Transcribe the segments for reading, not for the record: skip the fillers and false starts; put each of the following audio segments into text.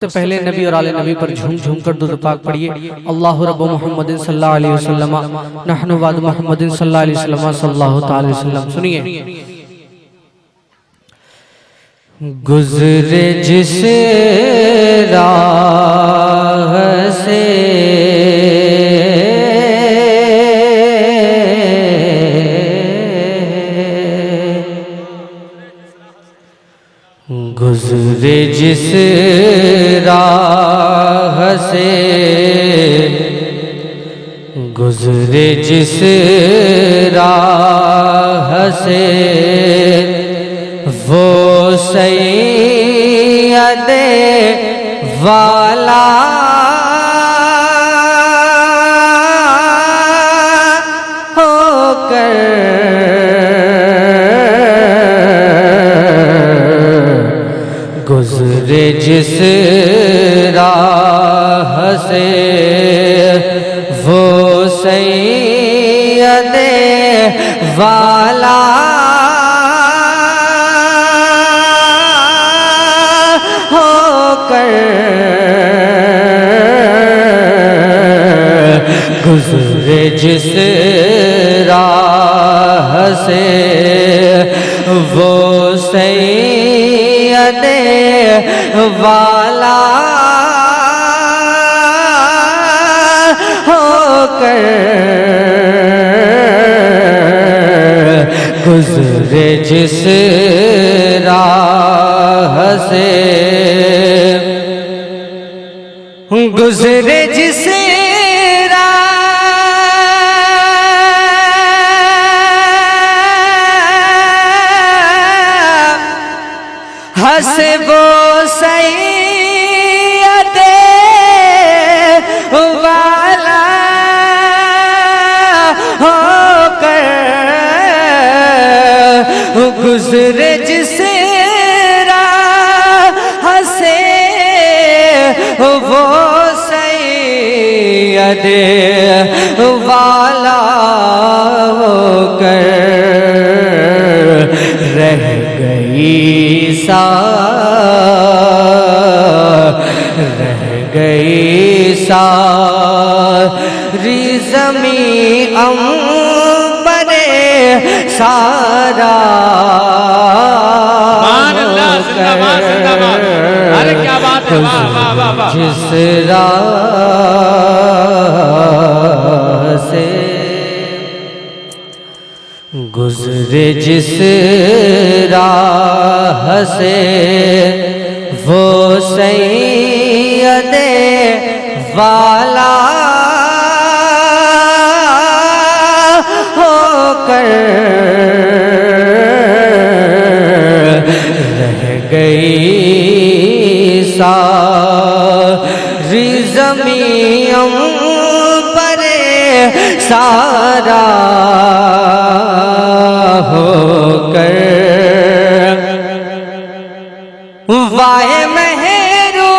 तो पहले नबी और आले नबी पर झूम झूम कर दुरूद पाक पढ़िए। अल्लाहु रब्बु मुहम्मदिन सल्लल्लाहु अलैहि वसल्लम नहनु बाद मुहम्मदिन सल्लल्लाहु अलैहि वसल्लम सल्लल्लाहु ताला अलैहि वसल्लम। सुनिए। गुज़रे जिस राह से गुज़रे जिस राह से गुज़रे जिस राह से वो सैयदे वाला होकर गुज़रे जिस राह से वो सैयदे वाला होकर गुज़रे जिस राह से वो सैयदे वाला होकर गुज़रे जिस राह से गुज़रे जिस हसे वो सैयदे वाला होकर गुज़रे जिस राह से वो सैयदे वाला होकर रह गई रह गई सारी ज़मीं अंबरे सारा अरे क्या बात है, वाह वाह वाह वाह। जिस राह से गुज़रे जिस राह से वो सैयदे वाला होकर रह गई सारी ज़मीं अंबरे सारा होकर वाहे मेहरू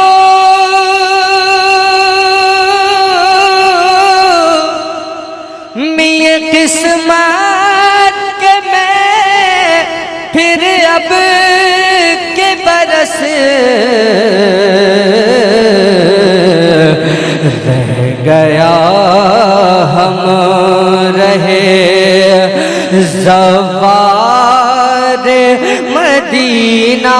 मिये किस्मत के मैं फिर अब के बरस रह गया हम रहे ज़वार मदीना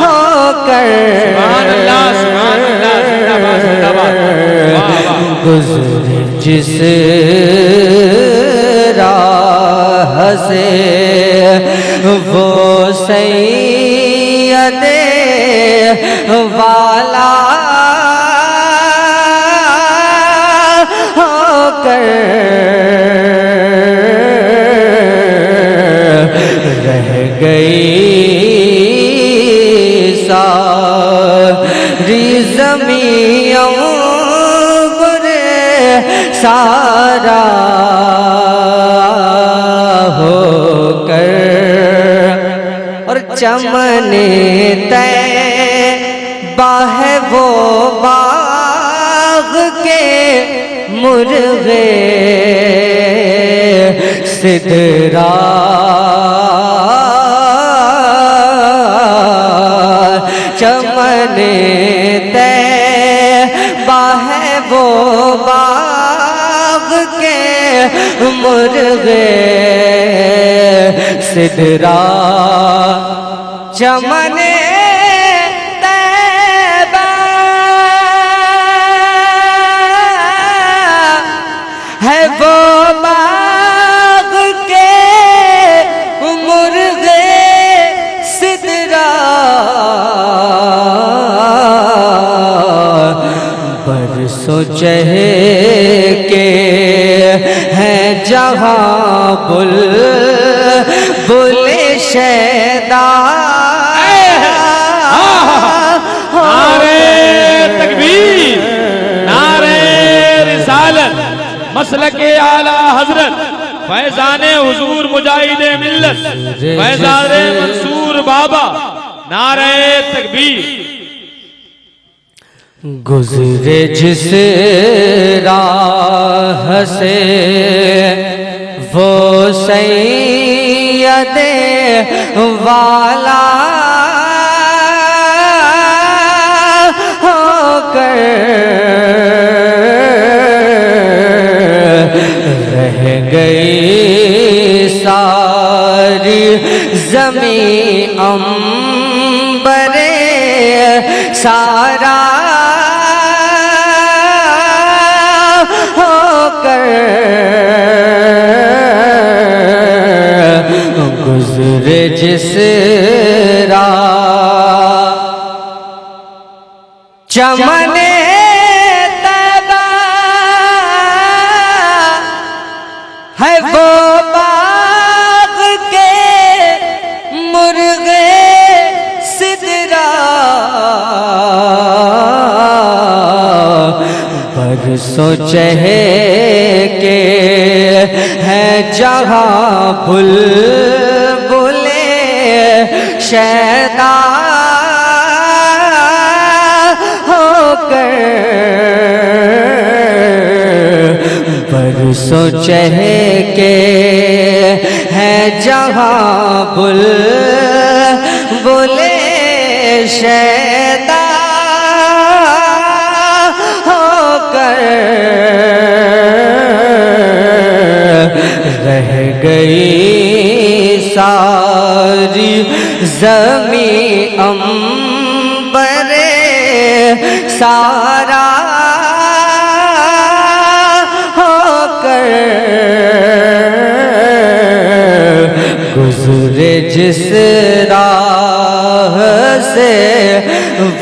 होकर गुज़रे जिस राह से वो सैयदे वाला होकर रह गई सारी ज़मीं अंबरे सारा होकर और चमने तैबा है वो बाग़ के मुर्गे सिदरा चमन तैबा है वो बाग के मुर्गे सिदरा चमन तैबा है वो बाग के मुर्गे सिदरा बरसों चहके हैं जहाँ बुलबुले शैदा नारे तकबीर, नारे रिसालत, मसलके आला हजरत फैजाने हुजूर मुजाहिदे मिल्लत फैजाने मंसूर बाबा, नारे तकबीर। गुजरे जिस राह से वो सैयदे वाला होकर रह गई सारी ज़मीं अंबरे सारा होकर गुजरे जिस राह चमने तैबा है वो बाग के मुर्गे सिदरा बरसों चहके हैं जहाँ बुलबुले शैदा होकर बरसों चहके हैं जहाँ बुलबुले शैदा रह गई सारी ज़मीं अंबरे सारा होकर गुजरे जिस राह से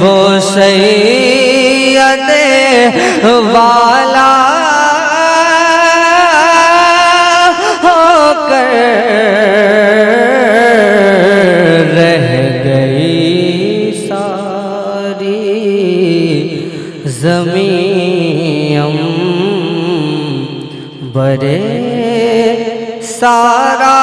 वो सैयदे वाला होकर रह गई सारी ज़मीं अंबरे सारा